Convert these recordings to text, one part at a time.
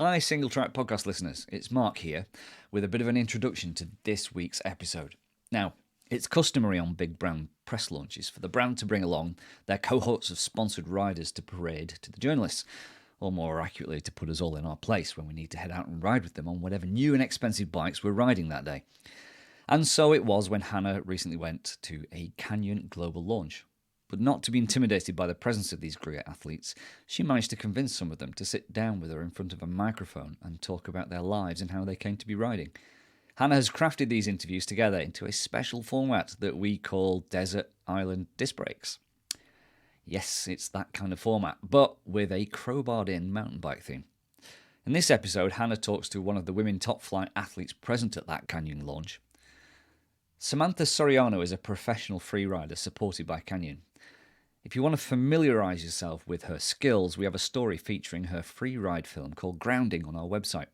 Hi, Single Track Podcast listeners. It's Mark here with a bit of an introduction to this week's episode. Now, it's customary on big brand press launches for the brand to bring along their cohorts of sponsored riders to parade to the journalists, or more accurately, to put us all in our place when we need to head out and ride with them on whatever new and expensive bikes we're riding that day. And so it was when Hannah recently went to a Canyon global launch. But not to be intimidated by the presence of these great athletes, she managed to convince some of them to sit down with her in front of a microphone and talk about their lives and how they came to be riding. Hannah has crafted these interviews together into a special format that we call Desert Island Disc Brakes. Yes, it's that kind of format, but with a crowbarred-in mountain bike theme. In this episode, Hannah talks to one of the women top-flight athletes present at that Canyon launch. Samantha Soriano is a professional free rider supported by Canyon. If you want to familiarise yourself with her skills, we have a story featuring her free ride film called Grounding on our website.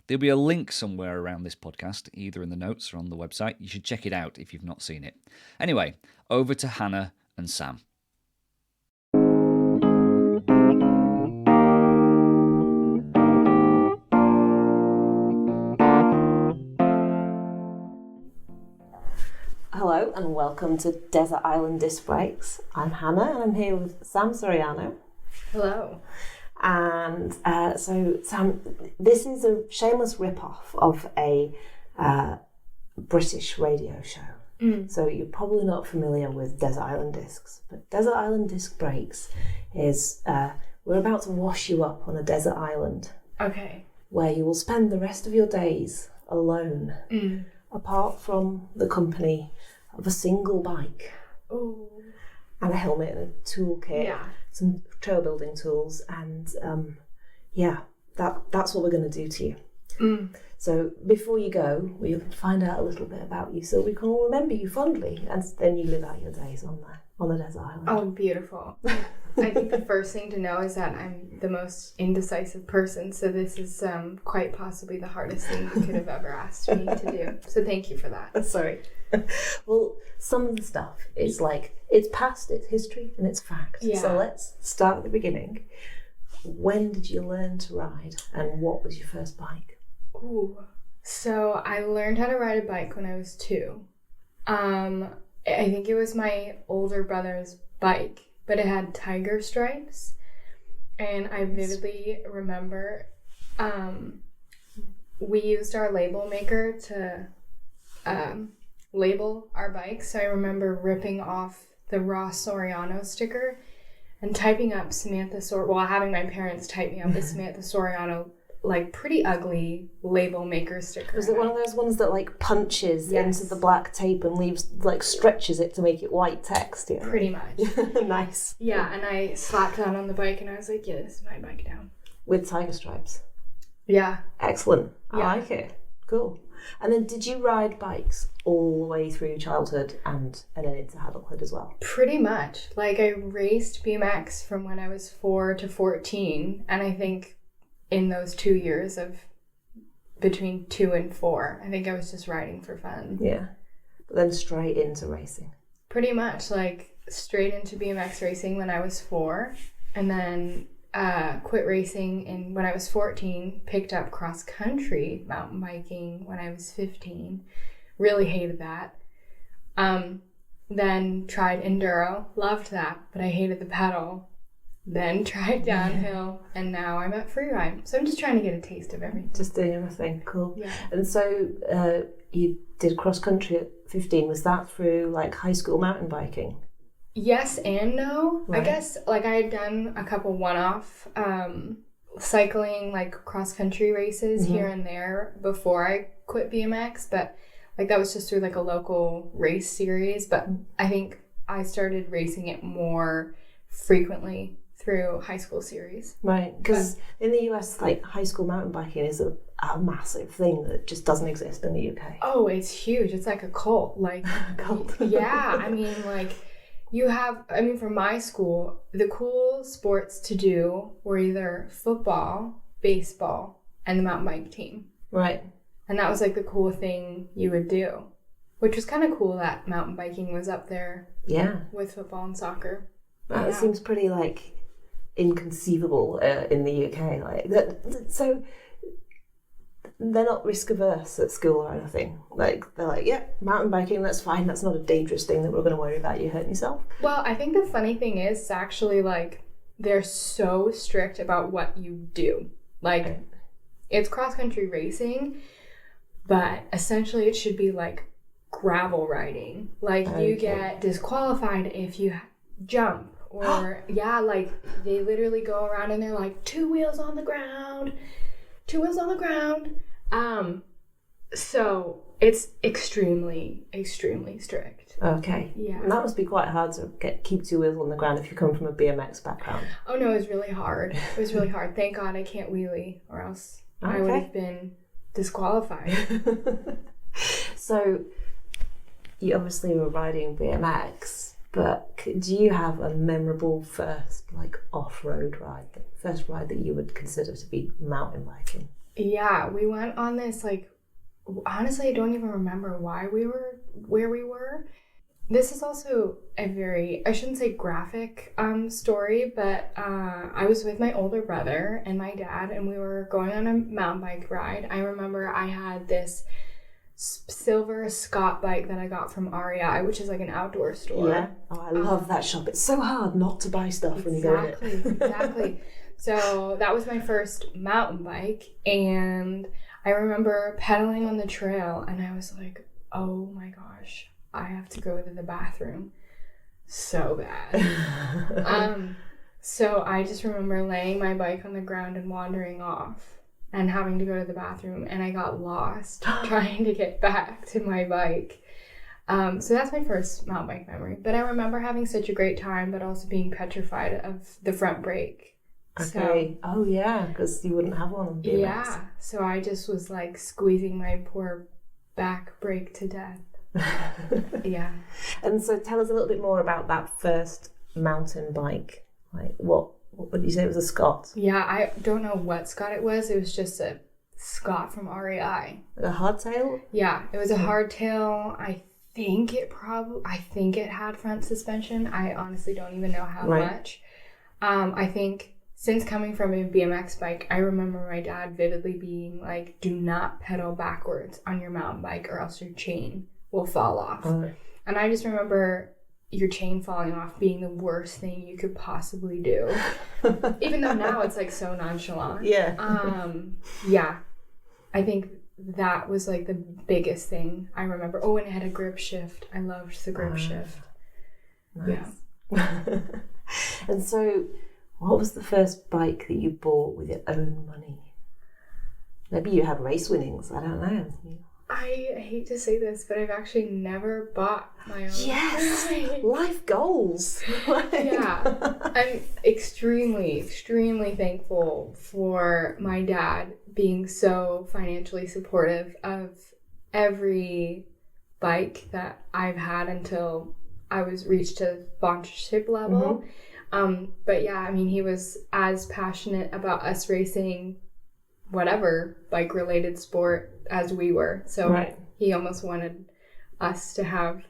There'll be a link somewhere around this podcast, either in the notes or on the website. You should check it out if you've not seen it. Anyway, over to Hannah and Sam. Hello and welcome to Desert Island Disc Brakes. I'm Hannah and I'm here with Sam Soriano. Hello. And so Sam, this is a shameless rip-off of a British radio show. So you're probably not familiar with Desert Island Discs, but Desert Island Disc Brakes is, we're about to wash you up on a desert island. Okay. Where you will spend the rest of your days alone, apart from the company of a single bike. Ooh. And a helmet and a toolkit, some trail building tools, and that's what we're going to do to you. So before you go, we'll find out a little bit about you so we can all remember you fondly, and then you live out your days on the desert island. Oh, beautiful. I think the first thing to know is that I'm the most indecisive person, so this is quite possibly the hardest thing you could have ever asked me to do. So thank you for that. Sorry. Well, some of the stuff is like, it's past, it's history, and it's fact. Yeah. So let's start at the beginning. When did you learn to ride, and what was your first bike? Ooh. So I learned how to ride a bike when I was 2. I think it was my older brother's bike, but it had tiger stripes. And I vividly remember we used our label maker to label our bikes. So I remember ripping off the raw Soriano sticker and typing up having my parents type me up a Samantha Soriano, like, pretty ugly label maker sticker. Was it one of those ones that like punches into the black tape and leaves, like, stretches it to make it white text? Yeah. Pretty much. Nice. Yeah, and I slapped that on the bike and I was like, yeah, this is my bike now. With tiger stripes? Yeah. Excellent. I Yeah. like it. Cool. And then did you ride bikes all the way through childhood and then into adulthood as well? Pretty much. Like, I raced BMX from when I was 4 to 14, and I think in those 2 years of between 2 and 4, I think I was just riding for fun. Yeah. But then straight into racing. Pretty much, like, straight into BMX racing when I was 4, and then quit racing when I was 14, picked up cross-country mountain biking when I was 15. Really hated that. Then tried enduro, loved that, but I hated the pedal. Then tried downhill, and now I'm at freeride. So I'm just trying to get a taste of everything. Just doing everything. Cool. Yeah. And so you did cross-country at 15. Was that through, like, high school mountain biking? Yes and no. Right. I guess, like, I had done a couple one-off cycling, like, cross-country races here and there before I quit BMX, but, like, that was just through, like, a local race series. But I think I started racing it more frequently through high school series. Right, because in the US, like, high school mountain biking is a massive thing that just doesn't exist in the UK. Oh, it's huge. It's like a cult. Like, cult. Yeah, I mean, like, for my school, the cool sports to do were either football, baseball, and the mountain bike team. Right. And that was, like, the cool thing you would do, which was kind of cool that mountain biking was up there. Yeah. With football and soccer. It seems pretty, like, inconceivable in the UK. Like that. So they're not risk averse at school or anything. Like, they're like, yeah, mountain biking, that's fine. That's not a dangerous thing that we're going to worry about you hurting yourself. Well, I think the funny thing is actually, like, they're so strict about what you do. Like, it's cross-country racing, but essentially it should be, like, gravel riding. Like, you get disqualified if you jump. Or, yeah, like, they literally go around and they're like, 2 wheels on the ground. 2 wheels on the ground. So it's extremely, extremely strict. Okay. Yeah. And that must be quite hard to keep 2 wheels on the ground if you come from a BMX background. Oh, no, it was really hard. It was really hard. Thank God I can't wheelie, or else I would have been disqualified. So, you obviously were riding BMX, but do you have a memorable first, like, off-road ride? The first ride that you would consider to be mountain biking? Yeah, we went on this, like, honestly, I don't even remember why we were where we were. This is also a very, I shouldn't say graphic story, but I was with my older brother and my dad, and we were going on a mountain bike ride. I remember I had this silver Scott bike that I got from REI, which is like an outdoor store. Yeah. Oh, I love that shop. It's so hard not to buy stuff when you go in it. Exactly. So that was my first mountain bike, and I remember pedaling on the trail, and I was like, oh my gosh, I have to go to the bathroom so bad. So I just remember laying my bike on the ground and wandering off and having to go to the bathroom, and I got lost trying to get back to my bike. So that's my first mountain bike memory. But I remember having such a great time, but also being petrified of the front brake. Okay. So, oh, yeah, because you wouldn't have one on BMX. Yeah. So I just was like squeezing my poor back brake to death. Yeah. And so tell us a little bit more about that first mountain bike. Like, what did you say? It was a Scott? Yeah, I don't know what Scott it was. It was just a Scott from REI. A hardtail? Yeah, it was a hardtail. I think it had front suspension. I honestly don't even know how much. I think since coming from a BMX bike, I remember my dad vividly being like, do not pedal backwards on your mountain bike or else your chain will fall off. And I just remember your chain falling off being the worst thing you could possibly do. Even though now it's like so nonchalant. Yeah. Yeah. I think that was like the biggest thing I remember. Oh, and it had a grip shift. I loved the grip shift. Nice. Yeah. And so, what was the first bike that you bought with your own money? Maybe you had race winnings. I don't know. I hate to say this, but I've actually never bought my own. Yes! Life goals! Yeah. I'm extremely, extremely thankful for my dad being so financially supportive of every bike that I've had until I was reached a sponsorship level. But yeah, I mean, he was as passionate about us racing whatever bike-related sport as we were. So he almost wanted us to have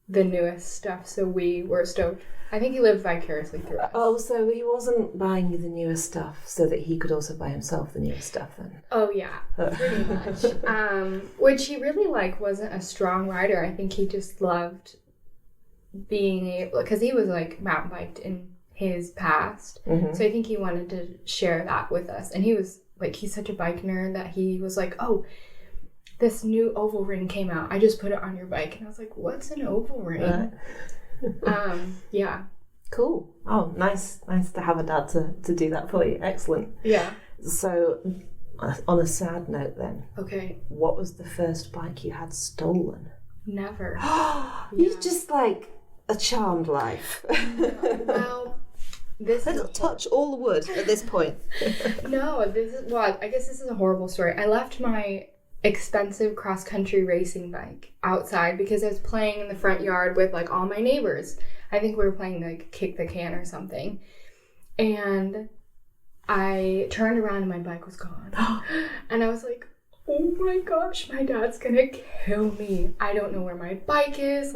the newest stuff, so we were stoked. I think he lived vicariously through us. Oh, so he wasn't buying you the newest stuff so that he could also buy himself the newest stuff then? Oh, yeah, pretty much. Which he really, wasn't a strong rider. I think he just loved being able, because he was, mountain biked in his past. So I think he wanted to share that with us. And he was, he's such a bike nerd that he was like, oh, this new oval ring came out. I just put it on your bike. And I was like, what's an oval ring? Yeah. Cool. Oh, nice to have a dad to do that for you. Excellent. Yeah. So, on a sad note then. Okay. What was the first bike you had stolen? Never. You just a charmed life. Well, let's touch all the wood at this point. No, I guess this is a horrible story. I left my expensive cross-country racing bike outside because I was playing in the front yard with all my neighbors. I think we were playing kick the can or something. And I turned around and my bike was gone. And I was like, oh my gosh, my dad's gonna kill me. I don't know where my bike is.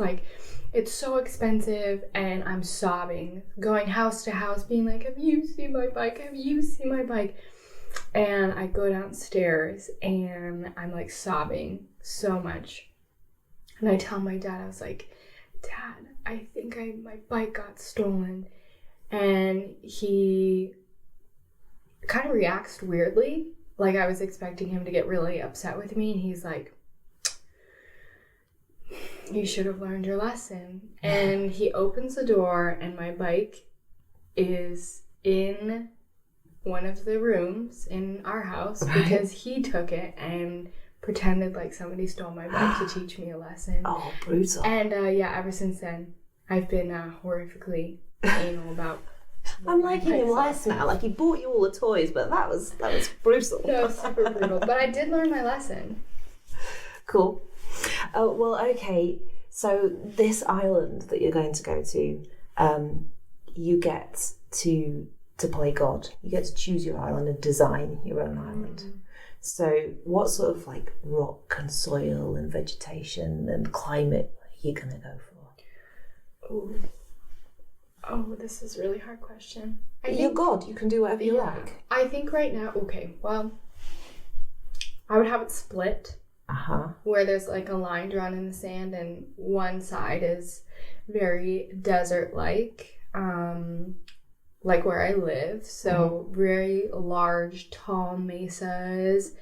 It's so expensive, and I'm sobbing, going house to house, being like, have you seen my bike? Have you seen my bike? And I go downstairs and I'm like sobbing so much. And I tell my dad, I was like, Dad, I think my bike got stolen. And he kind of reacts weirdly. Like I was expecting him to get really upset with me. And he's like, you should have learned your lesson. And he opens the door and my bike is in one of the rooms in our house because he took it and pretended like somebody stole my bike to teach me a lesson. Oh, brutal. And ever since then, I've been horrifically anal about. I'm liking him less now. Like he bought you all the toys, but that was brutal. No, super brutal. But I did learn my lesson. Cool. Oh well, okay. So this island that you're going to go to, you get to play God. You get to choose your island and design your own island. So what sort of like rock and soil and vegetation and climate are you going to go for? Ooh. Oh, this is a really hard question. You're God. You can do whatever you like. I think right now, okay, well, I would have it split. Where there's like a line drawn in the sand and one side is very desert-like, like where I live. So very large, tall mesas,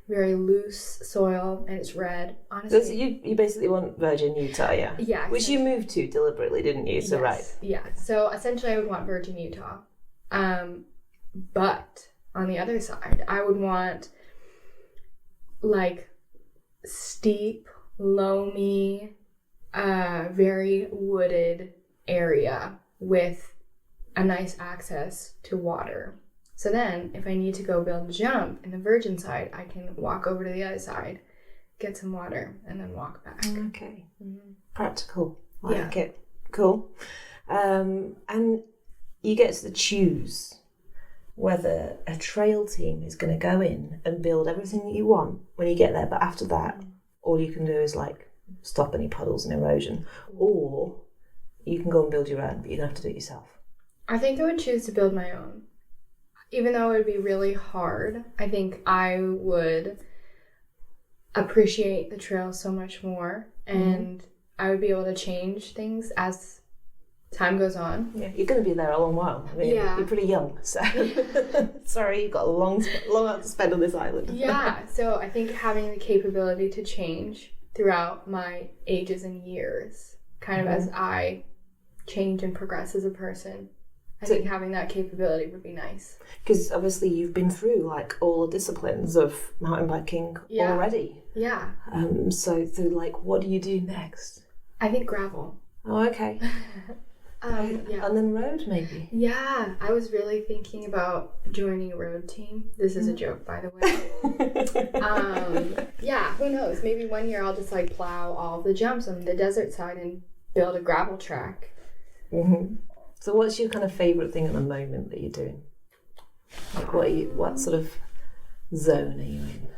very loose soil, and it's red. Honestly, you basically want Virgin Utah, yeah? Yeah. Which you moved to deliberately, didn't you? So, yes, right. Yeah. So essentially I would want Virgin Utah. But on the other side, I would want like steep, loamy, very wooded area with a nice access to water. So then, if I need to go build a jump in the Virgin side, I can walk over to the other side, get some water, and then walk back. Okay. Practical. Like it. Cool. And you get to choose whether a trail team is going to go in and build everything that you want when you get there, but after that, all you can do is like stop any puddles and erosion, or you can go and build your own, but you're going to have to do it yourself. I think I would choose to build my own. Even though it would be really hard, I think I would appreciate the trail so much more, and I would be able to change things as time goes on. Yeah, you're going to be there a long while. I mean, you're pretty young, so sorry, you've got a long out to spend on this island. Yeah, so I think having the capability to change throughout my ages and years, kind of as I change and progress as a person, I think having that capability would be nice. Because obviously you've been through like all the disciplines of mountain biking already. Yeah. So like, what do you do next? I think gravel. Oh, okay. Yeah. And then road, maybe. Yeah, I was really thinking about joining a road team. This is a joke, by the way. Yeah, who knows? Maybe one year I'll just like plow all the jumps on the desert side and build a gravel track. So what's your kind of favourite thing at the moment that you're doing? Like what sort of zone are you in?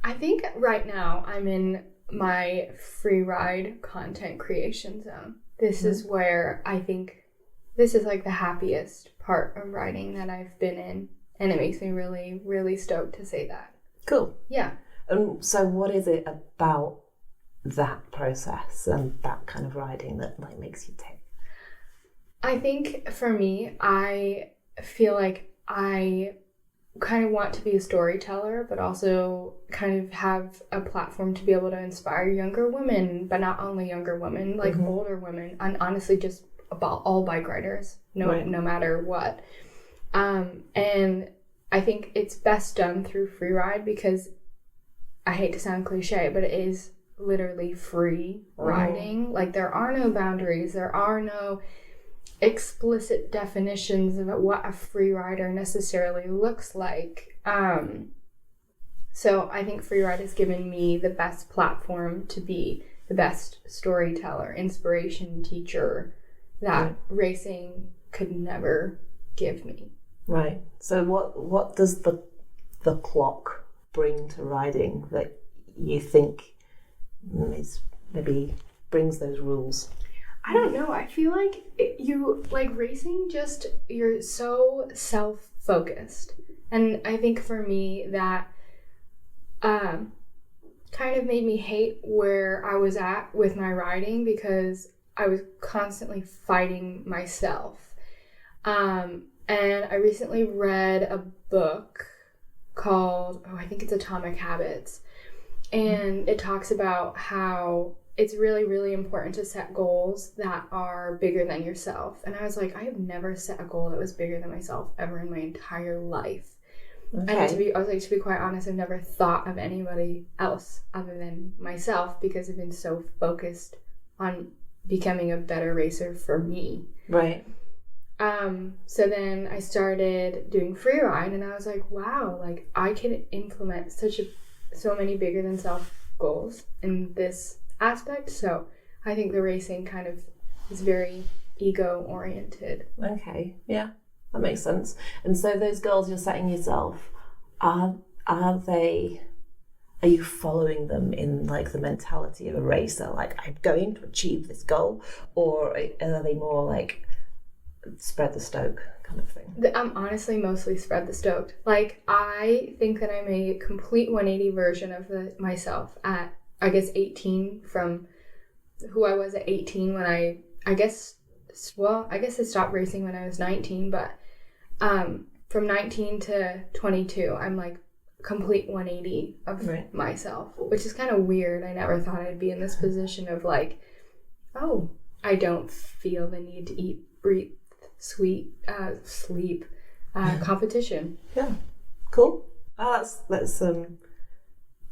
I think right now I'm in my free ride content creation zone. This is where I think this is like the happiest part of riding that I've been in. And it makes me really, really stoked to say that. Cool. Yeah. And so what is it about that process and that kind of riding that like makes you tick? I think for me, I feel like I kind of want to be a storyteller, but also kind of have a platform to be able to inspire younger women, but not only younger women, like older women, and honestly just about all bike riders, no matter what. And I think it's best done through free ride because I hate to sound cliche, but it is literally free riding. Like there are no boundaries, there are no explicit definitions of what a free rider necessarily looks like. So I think free ride has given me the best platform to be the best storyteller, inspiration, teacher that racing could never give me. Right. So what does the clock bring to riding that you think is maybe brings those rules? I don't know. I feel like you like racing. Just you're so self-focused, And I think for me that kind of made me hate where I was at with my riding because I was constantly fighting myself. And I recently read a book called, I think it's Atomic Habits. And it talks about how it's really, really important to set goals that are bigger than yourself. And I was like, I have never set a goal that was bigger than myself ever in my entire life. Okay. And to be quite honest, I've never thought of anybody else other than myself because I've been so focused on becoming a better racer for me. Right. So then I started doing free ride, and I was like, wow, like I can implement so many bigger than self goals in this aspect. So I think the racing kind of is very ego oriented. Okay. Yeah, that makes sense. And so those goals you're setting yourself, are you following them in like the mentality of a racer? Like, I'm going to achieve this goal, or are they more like spread the stoke kind of thing? I'm honestly mostly spread the stoked. Like, I think that I'm a complete 180 version of myself at, I guess, 18 from who I was at 18 when I guess I stopped racing when I was 19, but from 19 to 22, I'm like complete 180 of myself, which is kind of weird. I never thought I'd be in this position of like, oh, I don't feel the need to eat, breathe, sleep, competition. Yeah, cool. Oh, that's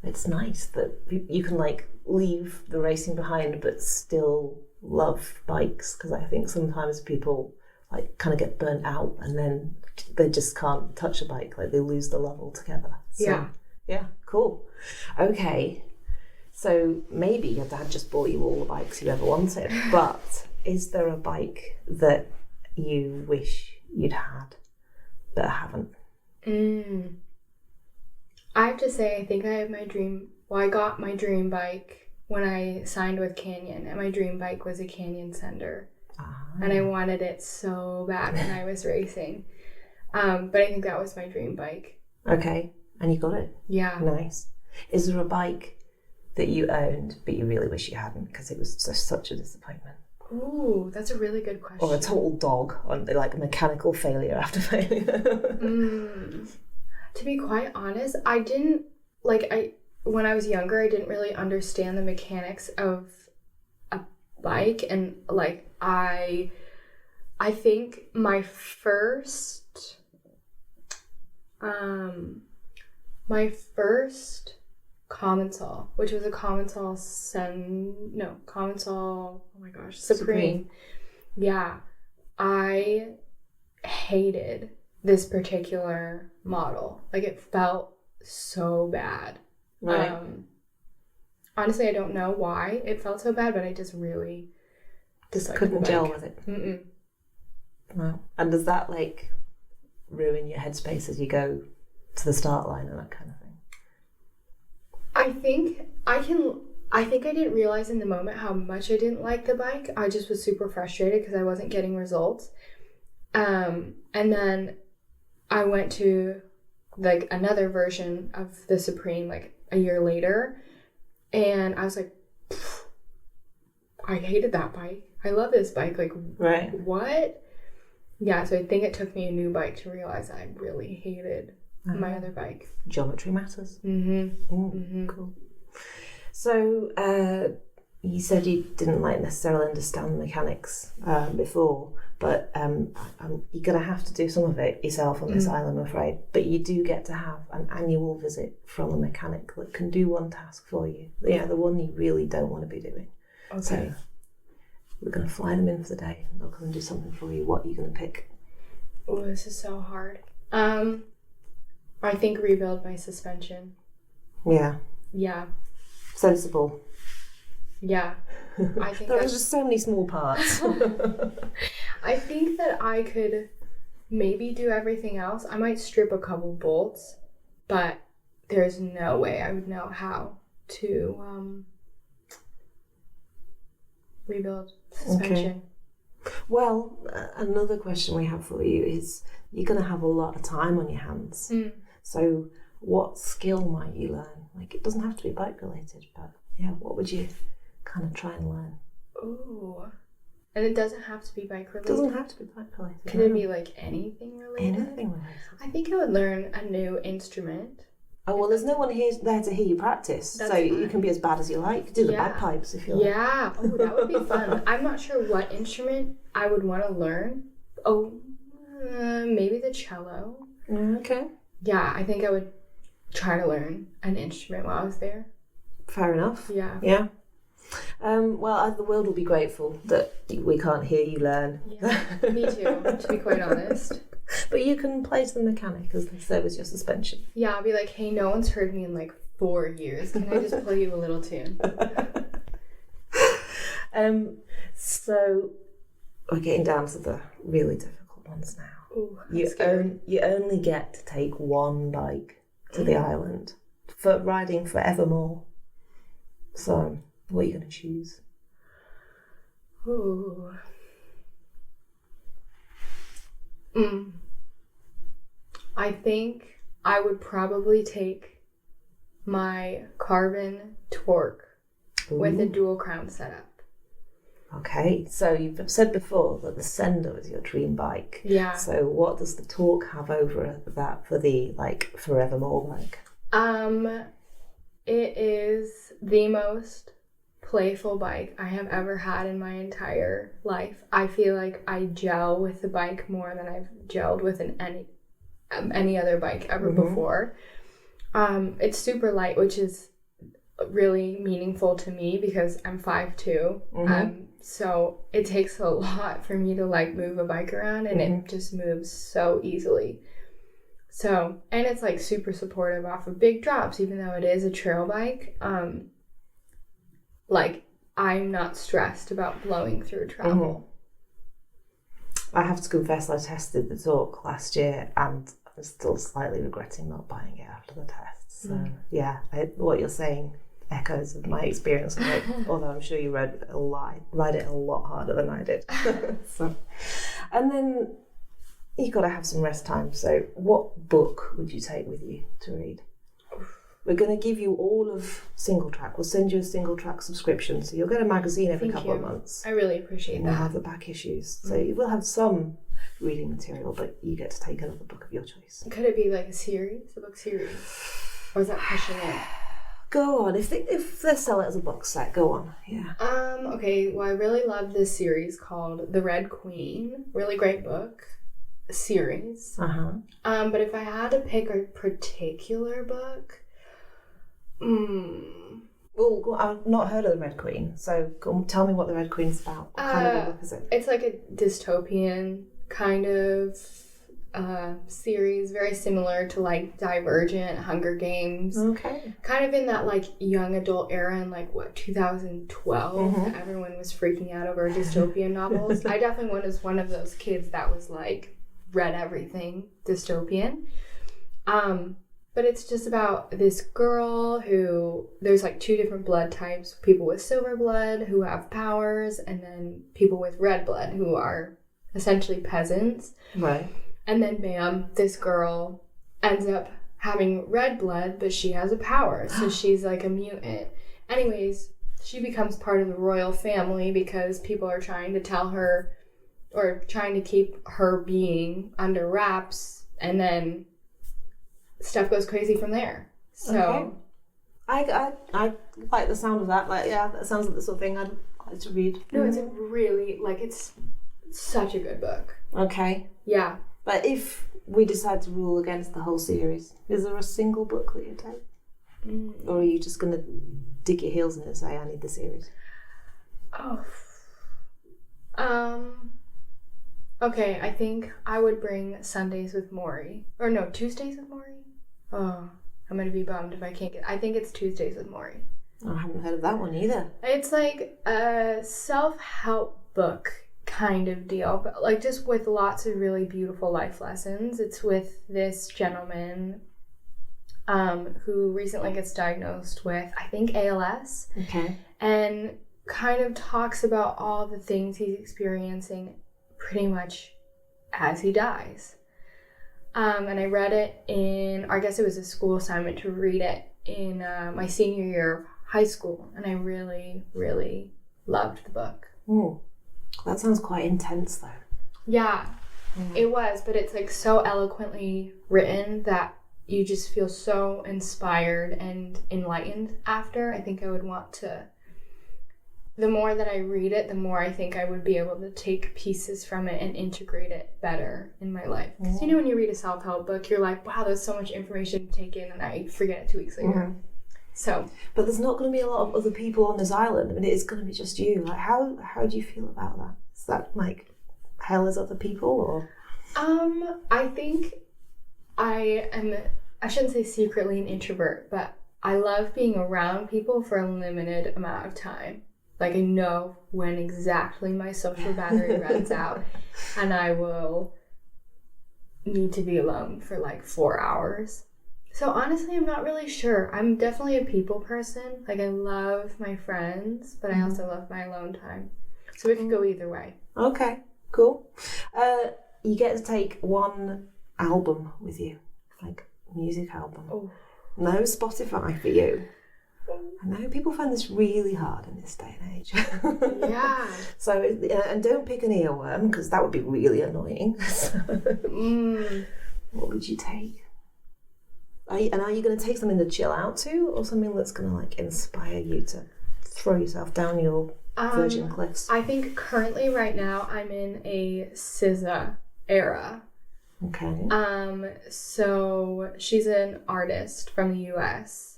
it's nice that you can like leave the racing behind but still love bikes, because I think sometimes people like kind of get burnt out and then they just can't touch a bike, like they lose the love altogether. So, yeah, cool. Okay, so maybe your dad just bought you all the bikes you ever wanted, but is there a bike that you wish you'd had but haven't? I have to say, I think I have my dream. Well, I got my dream bike when I signed with Canyon, and my dream bike was a Canyon Sender. And I wanted it so bad when I was racing. But I think that was my dream bike. Okay, and you got it? Yeah. Nice. Is there a bike that you owned but you really wish you hadn't because it was just such a disappointment? Ooh, that's a really good question. Or a total dog on like a mechanical failure after failure? To be quite honest, when I was younger, I didn't really understand the mechanics of a bike, and like I think my first Commensal, which was a Commensal Supreme. Yeah, I hated this particular model. Like, it felt so bad. Right. Honestly, I don't know why it felt so bad, but I just really couldn't gel with it. Mm-mm. No. And does that like ruin your headspace as you go to the start line and that kind of thing? I think I didn't realize in the moment how much I didn't like the bike. I just was super frustrated because I wasn't getting results. And then I went to like another version of the Supreme like a year later, and I was like, I hated that bike. I love this bike. Like, what? Yeah, so I think it took me a new bike to realize I really hated my other bike. Geometry matters. Cool. So you said you didn't like necessarily understand the mechanics before, but you're going to have to do some of it yourself on this island, I'm afraid. But you do get to have an annual visit from a mechanic that can do one task for you. Yeah, the one you really don't want to be doing. Okay. So we're going to fly them in for the day. They'll come and do something for you. What are you going to pick? Oh, this is so hard. I think rebuild my suspension. Yeah. Yeah. Sensible. Yeah. I think there's just so many small parts. I think that I could maybe do everything else. I might strip a couple bolts, but there's no way I would know how to rebuild suspension. Okay. Well, another question we have for you is, you're going to have a lot of time on your hands. So what skill might you learn? Like, it doesn't have to be bike related, but yeah, what would you kind of try and learn? Ooh. And it doesn't have to be bike related? It doesn't have to be bike related. Could it be like anything related? Anything related. I think I would learn a new instrument. Oh, well, there's no one there to hear you practice. That's so fine. You can be as bad as you like. Do the bagpipes if you like. Yeah. Oh, that would be fun. I'm not sure what instrument I would want to learn. Oh, maybe the cello. Okay. Yeah, I think I would try to learn an instrument while I was there. Fair enough. Yeah. Yeah. Well, the world will be grateful that we can't hear you learn. Yeah, me too, to be quite honest. But you can play to the mechanic as they say with your suspension. Yeah, I'll be like, hey, no one's heard me in like 4 years. Can I just play you a little tune? So we're getting down to the really difficult ones now. Ooh, You only get to take one bike to the island for riding forevermore. So what are you going to choose? Ooh. I think I would probably take my carbon torque with a dual crown setup. Okay, so you've said before that the Sender was your dream bike. Yeah. So what does the torque have over that for the forevermore bike? It is the most playful bike I have ever had in my entire life. I feel like I gel with the bike more than I've gelled with any other bike ever before. It's super light, which is really meaningful to me because I'm 5'2". So it takes a lot for me to move a bike around, and it just moves so easily. So, and it's super supportive off of big drops, even though it is a trail bike. I'm not stressed about blowing through travel. I have to confess, I tested the torque last year and I'm still slightly regretting not buying it after the test. So yeah, what you're saying echoes of my experience with it, although I'm sure you ride it a lot harder than I did. And then you've got to have some rest time. So what book would you take with you to read? We're going to give you all of Single Track. We'll send you a Single Track subscription, so you'll get a magazine every couple of months. I really appreciate that. We'll have the back issues. So you will have some reading material, but you get to take another book of your choice. Could it be a book series? Or is that pushing it? Go on. If they sell it as a box set, go on. Yeah. Okay, well, I really love this series called The Red Queen. Really great book. Series. But if I had to pick a particular book... Well, I've not heard of the Red Queen, so tell me what the Red Queen's about. What kind of a book is it? It's like a dystopian kind of series, very similar to Divergent, Hunger Games. Okay. Kind of in that young adult era in 2012, that everyone was freaking out over dystopian novels. I definitely was one of those kids that was read everything dystopian. But it's just about this girl who, there's 2 different blood types, people with silver blood who have powers, and then people with red blood who are essentially peasants. Right. And then bam, this girl ends up having red blood, but she has a power, so she's a mutant. Anyways, she becomes part of the royal family because people are trying to tell her, or trying to keep her being under wraps, and then stuff goes crazy from there. So I like the sound of that. That sounds like the sort of thing I'd like to read. No, it's a really it's such a good book. Okay. Yeah. But if we decide to rule against the whole series, is there a single book that you take? Or are you just going to dig your heels in it and say, I need the series? Okay, I think I would bring Sundays with Maury. Or no, Tuesdays with Maury? Oh, I'm going to be bummed if I can't get... I think it's Tuesdays with Maury. I haven't heard of that one either. It's a self-help book kind of deal, but just with lots of really beautiful life lessons. It's with this gentleman who recently gets diagnosed with, I think, ALS. Okay. And kind of talks about all the things he's experiencing pretty much as he dies. And I read it I guess it was a school assignment to read it in my senior year of high school. And I really, really loved the book. Mm. That sounds quite intense, though. Yeah, it was. But it's like so eloquently written that you just feel so inspired and enlightened after. I think I would want to... The more that I read it, the more I think I would be able to take pieces from it and integrate it better in my life. Because you know, when you read a self-help book, you're like, wow, there's so much information to take in, and I forget it 2 weeks later. Mm-hmm. So, but there's not going to be a lot of other people on this island. I mean, it's going to be just you. Like, how do you feel about that? Is that like hell as other people, or? I think I shouldn't say secretly an introvert, but I love being around people for a limited amount of time. Like, I know when exactly my social battery runs out, and I will need to be alone for like 4 hours. So honestly, I'm not really sure. I'm definitely a people person. Like, I love my friends, but I also love my alone time. So it could go either way. Okay, cool. You get to take one album with you, like music album. Oh. No Spotify for you. I know people find this really hard in this day and age. Yeah. So, and don't pick an earworm, because that would be really annoying. What would you take? Are you going to take something to chill out to, or something that's going to like inspire you to throw yourself down your virgin cliffs? I think currently, right now, I'm in a SZA era. Okay. So she's an artist from the US.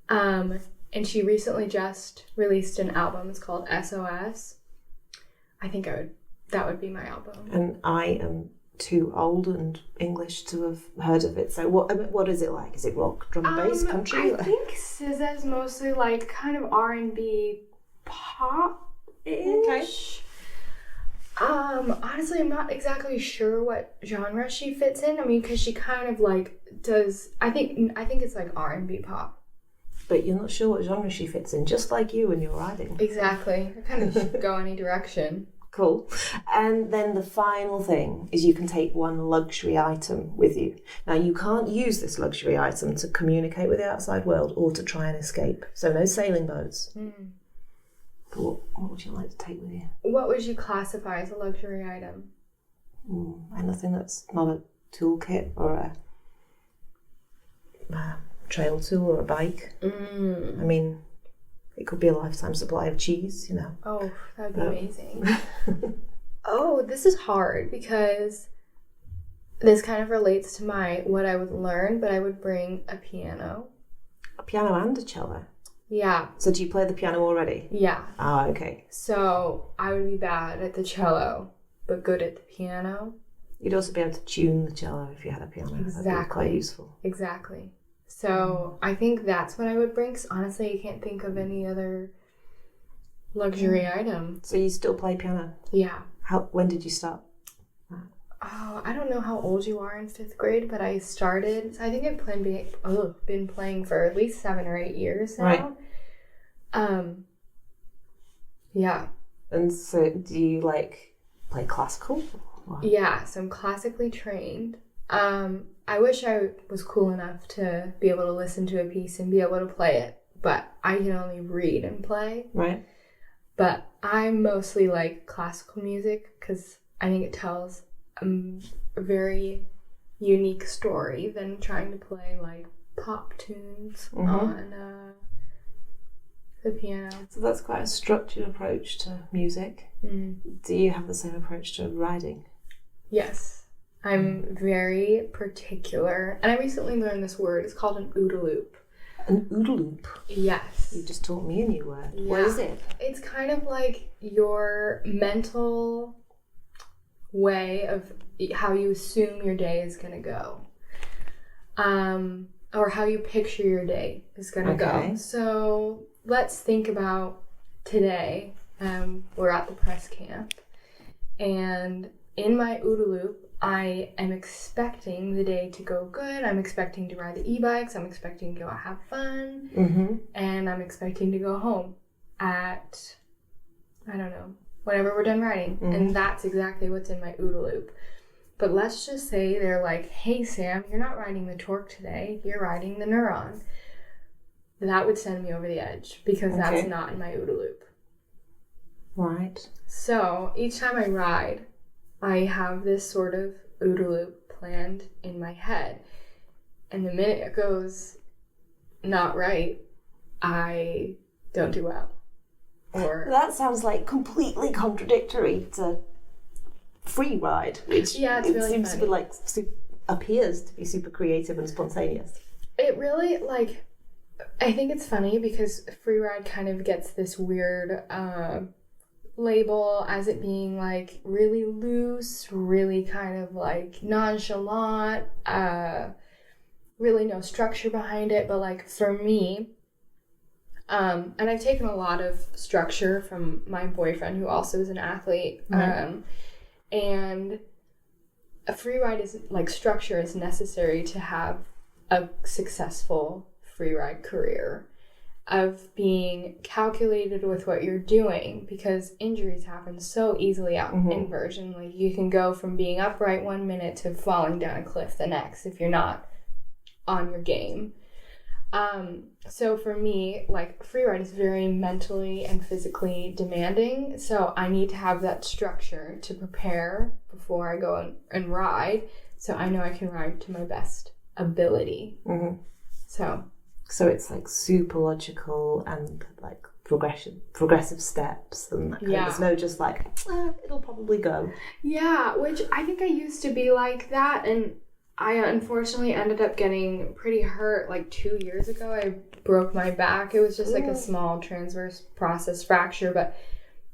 And she recently just released an album. It's called SOS. I think that would be my album. And I am too old and English to have heard of it. So what is it like? Is it rock, drum and bass, country? I think SZA is mostly like kind of R&B pop-ish. Okay. Honestly, I'm not exactly sure what genre she fits in. I mean, because she kind of like does... I think it's like R&B pop. But you're not sure what genre she fits in, just like you when you're riding. Exactly. I kind of go any direction. Cool. And then the final thing is you can take one luxury item with you. Now, you can't use this luxury item to communicate with the outside world or to try and escape. So no sailing boats. Mm. But what would you like to take with you? What would you classify as a luxury item? Anything that's not a toolkit or a trail tool or a bike. I mean, it could be a lifetime supply of cheese, you know. Oh, that would be amazing. Oh, this is hard because this kind of relates to what I would learn, but I would bring a piano. A piano and a cello? Yeah. So do you play the piano already? Yeah. Ah, okay. So I would be bad at the cello, but good at the piano. You'd also be able to tune the cello if you had a piano. Exactly. That'd be quite useful. Exactly. So I think that's what I would bring. Because honestly, I can't think of any other luxury item. So you still play piano? Yeah. When did you start? Oh, I don't know how old you are in 5th grade, but I started. I think I've been playing for at least 7 or 8 years now. Right. Yeah. And so, do you play classical? Wow. Yeah. So I'm classically trained. I wish I was cool enough to be able to listen to a piece and be able to play it, but I can only read and play. Right. But I mostly like classical music because I think it tells a very unique story than trying to play like pop tunes on the piano. So that's quite a structured approach to music. Do you have the same approach to riding? Yes. I'm very particular, and I recently learned this word. It's called an OODA loop. An OODA loop? Yes. You just taught me a new word. Yeah. What is it? It's kind of like your mental way of how you assume your day is going to go. Or how you picture your day is going to go. So let's think about today. We're at the press camp, and in my OODA loop, I am expecting the day to go good. I'm expecting to ride the e-bikes. I'm expecting to go have fun. And I'm expecting to go home at, whenever we're done riding. And that's exactly what's in my OODA loop. But let's just say they're like, hey, Sam, you're not riding the torque today. You're riding the neuron. That would send me over the edge because that's not in my OODA loop. Right. So each time I ride, I have this sort of OODA loop planned in my head. And the minute it goes not right, I don't do well. Or that sounds like completely contradictory to free ride, which it's really seems funny. to be like appears to be super creative and spontaneous. It really, like, I think it's funny because free ride kind of gets this weird label as it being like really loose, really kind of like nonchalant, really no structure behind it. But like for me, and I've taken a lot of structure from my boyfriend who also is an athlete, and a free ride is like structure is necessary to have a successful free ride career, of being calculated with what you're doing, because injuries happen so easily out in version. Like you can go from being upright 1 minute to falling down a cliff the next if you're not on your game. So for me, like free ride is very mentally and physically demanding. So I need to have that structure to prepare before I go and ride. So I know I can ride to my best ability. So it's like super logical and like progressive steps, and that kind of, there's no just like it'll probably go. Yeah, which I think I used to be like that, and I unfortunately ended up getting pretty hurt like 2 years ago. I broke my back. It was just like a small transverse process fracture, but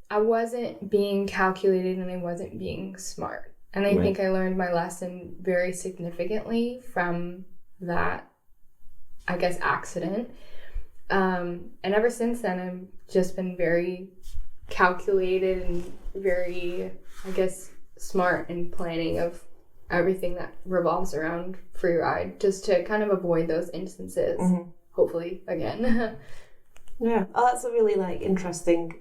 I wasn't being calculated and I wasn't being smart. And I think I learned my lesson very significantly from that, I guess, accident. And ever since then, I've just been very calculated and very, I guess, smart in planning of everything that revolves around free ride, just to kind of avoid those instances, hopefully, again. Yeah. Oh, that's a really like interesting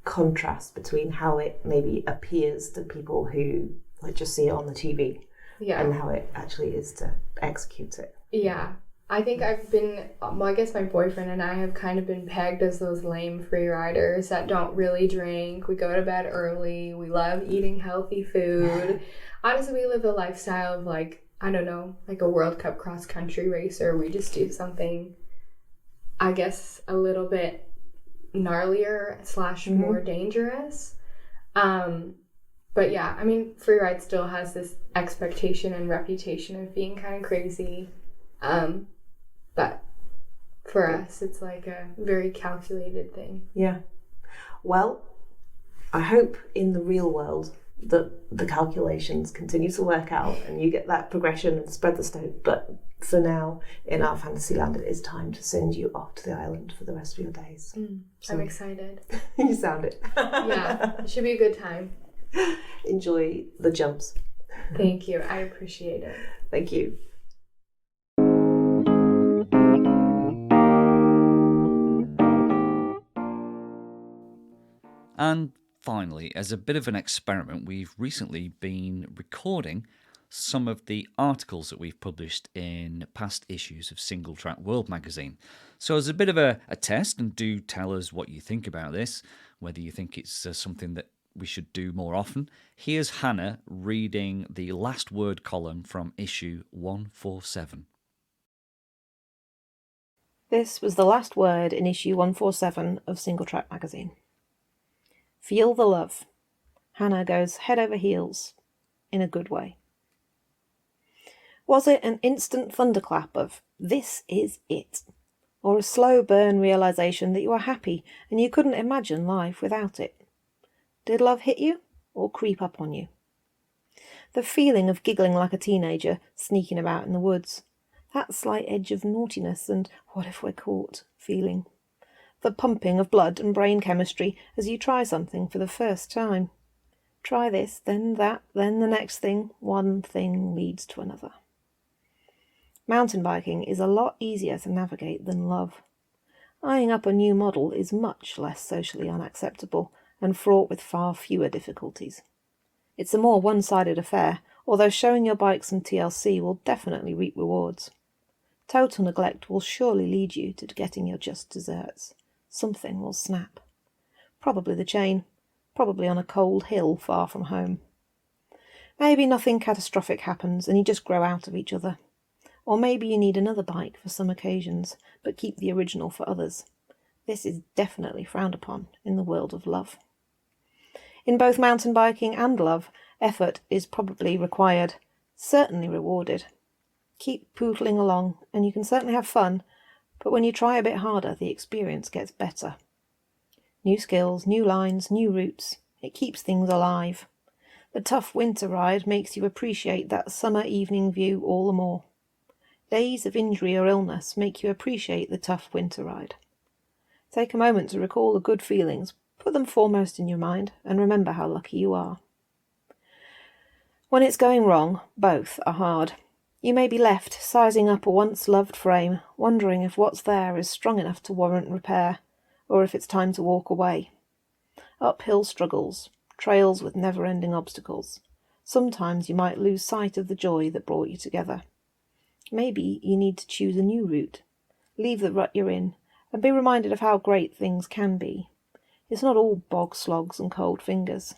contrast between how it maybe appears to people who like just see it on the TV and how it actually is to execute it. Yeah. I think I've been, I guess my boyfriend and I have kind of been pegged as those lame free riders that don't really drink. We go to bed early. We love eating healthy food. Honestly, we live a lifestyle of like, I don't know, like a World Cup cross country racer. We just do something, I guess, a little bit gnarlier / more dangerous. But yeah, I mean, free ride still has this expectation and reputation of being kind of crazy. But for us, it's like a very calculated thing. Yeah. Well, I hope in the real world that the calculations continue to work out and you get that progression and spread the stone. But for now, in our fantasy land, it is time to send you off to the island for the rest of your days. I'm excited. You sound it. Yeah, it should be a good time. Enjoy the jumps. Thank you. I appreciate it. Thank you. And finally, as a bit of an experiment, we've recently been recording some of the articles that we've published in past issues of Single Track World magazine. So as a bit of a test, and do tell us what you think about this, whether you think it's something that we should do more often. Here's Hannah reading the last word column from issue 147. This was the last word in issue 147 of Single Track magazine. Feel the love. Hannah goes head over heels, in a good way. Was it an instant thunderclap of, this is it? Or a slow burn realization that you are happy and you couldn't imagine life without it? Did love hit you, or creep up on you? The feeling of giggling like a teenager, sneaking about in the woods. That slight edge of naughtiness and what if we're caught feeling. The pumping of blood and brain chemistry as you try something for the first time. Try this, then that, then the next thing. One thing leads to another. Mountain biking is a lot easier to navigate than love. Eyeing up a new model is much less socially unacceptable, and fraught with far fewer difficulties. It's a more one-sided affair, although showing your bike some TLC will definitely reap rewards. Total neglect will surely lead you to getting your just desserts. Something will snap. Probably the chain, probably on a cold hill far from home. Maybe nothing catastrophic happens and you just grow out of each other. Or maybe you need another bike for some occasions, but keep the original for others. This is definitely frowned upon in the world of love. In both mountain biking and love, effort is probably required, certainly rewarded. Keep pootling along, and you can certainly have fun, but when you try a bit harder, the experience gets better. New skills, new lines, new routes. It keeps things alive. The tough winter ride makes you appreciate that summer evening view all the more. Days of injury or illness make you appreciate the tough winter ride. Take a moment to recall the good feelings, put them foremost in your mind, and remember how lucky you are. When it's going wrong, both are hard. You may be left sizing up a once-loved frame, wondering if what's there is strong enough to warrant repair, or if it's time to walk away. Uphill struggles, trails with never-ending obstacles. Sometimes you might lose sight of the joy that brought you together. Maybe you need to choose a new route, leave the rut you're in, and be reminded of how great things can be. It's not all bog slogs and cold fingers.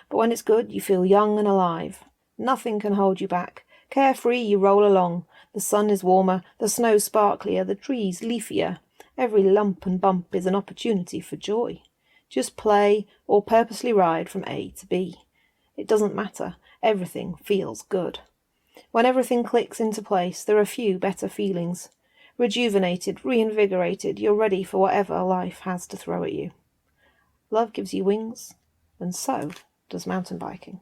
But when it's good, you feel young and alive. Nothing can hold you back. Carefree, you roll along. The sun is warmer, the snow sparklier, the trees leafier. Every lump and bump is an opportunity for joy. Just play or purposely ride from A to B. It doesn't matter. Everything feels good. When everything clicks into place, there are few better feelings. Rejuvenated, reinvigorated, you're ready for whatever life has to throw at you. Love gives you wings, and so does mountain biking.